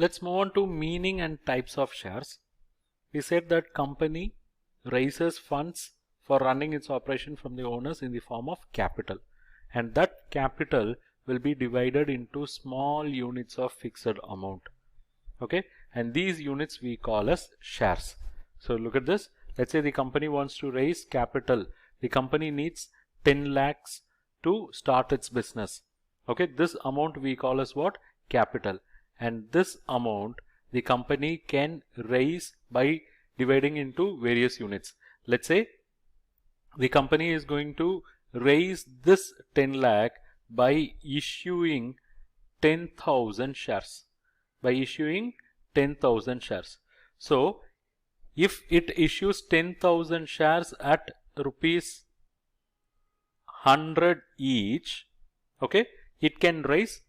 Let's move on to meaning and types of shares. We said that company raises funds for running its operation from the owners in the form of capital, and that capital will be divided into small units of fixed amount. Okay, and these units we call as shares. So look at this. Let's say the company wants to raise capital. The company needs 10 lakhs to start its business. Okay, this amount we call as what? Capital. And this amount the company can raise by dividing into various units. Let's say the company is going to raise this 10 lakh by issuing 10,000 shares. By issuing 10,000 shares. So if it issues 10,000 shares at rupees 100 each, okay, it can raise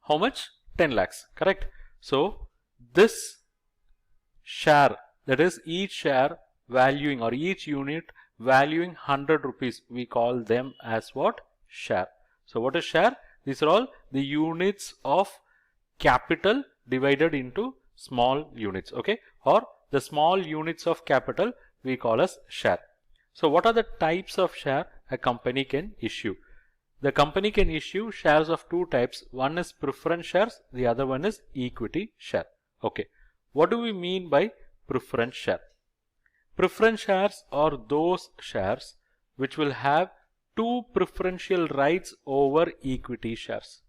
how much? 10 lakhs, correct? So this share, that is each share valuing or each unit valuing 100 rupees, we call them as what? Share. So what is share? These are all the units of capital divided into small units, okay, or the small units of capital we call as share. So what are the types of share a company can issue? The company can issue shares of two types. One is preference shares, the other one is equity share. Okay, what do we mean by preference share? Preference shares are those shares which will have two preferential rights over equity shares.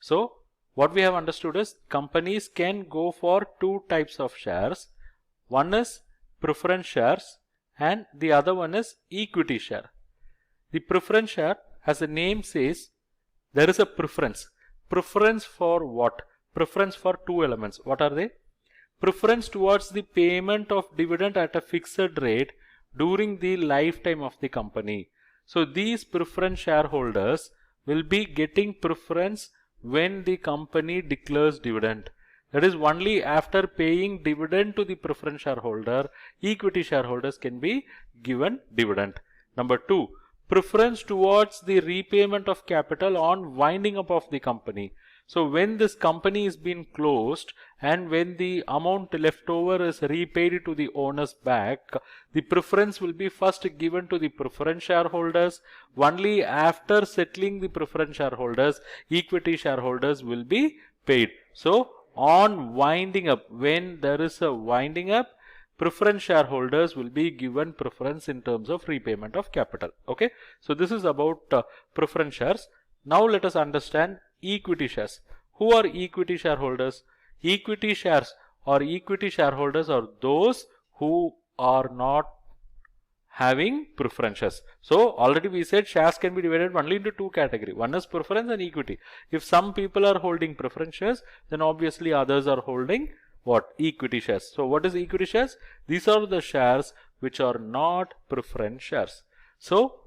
So what we have understood is companies can go for two types of shares. One is preference shares and the other one is equity share. The preference share, as the name says, there is a preference. Preference for what? Preference for two elements. What are they? Preference towards the payment of dividend at a fixed rate during the lifetime of the company. So these preference shareholders will be getting preference when the company declares dividend. That is, only after paying dividend to the preference shareholder, equity shareholders can be given dividend. Number two, preference towards the repayment of capital on winding up of the company. So when this company is being closed and when the amount left over is repaid to the owners back, the preference will be first given to the preference shareholders. Only after settling the preference shareholders, equity shareholders will be paid. So on winding up, when there is a winding up, preference shareholders will be given preference in terms of repayment of capital. Okay, so this is about preference shares. Now let us understand equity shares. Who are equity shareholders? Equity shares or equity shareholders are those who are not having preferences. So already we said shares can be divided only into two categories. One is preference and equity. If some people are holding preference shares, then obviously others are holding what? Equity shares. So what is equity shares? These are the shares which are not preference shares. So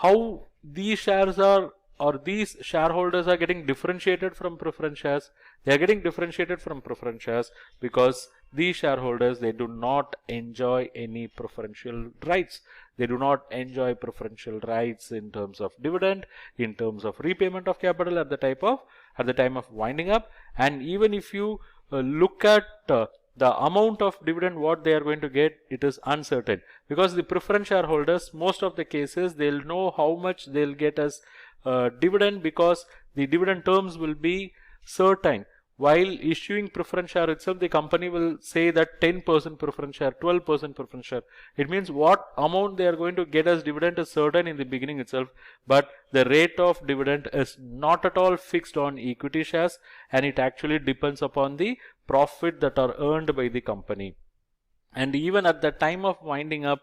how these shares are, or these shareholders are getting differentiated from preference shares? They are getting differentiated from preference shares because these shareholders, they do not enjoy any preferential rights. They do not enjoy preferential rights in terms of dividend, in terms of repayment of capital at the time of winding up. And even if you look at the amount of dividend what they are going to get, it is uncertain, because the preference shareholders, most of the cases, they'll know how much they'll get as dividend, because the dividend terms will be certain. While issuing preference share itself, the company will say that 10% preference share, 12% preference share. It means what amount they are going to get as dividend is certain in the beginning itself, but the rate of dividend is not at all fixed on equity shares, and it actually depends upon the profit that are earned by the company. And even at the time of winding up,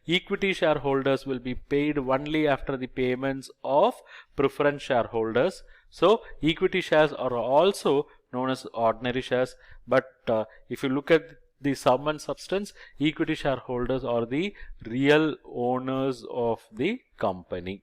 equity shareholders will be paid only after the payments of preference shareholders. So equity shares are also known as ordinary shares, but if you look at the sum and substance, equity shareholders are the real owners of the company.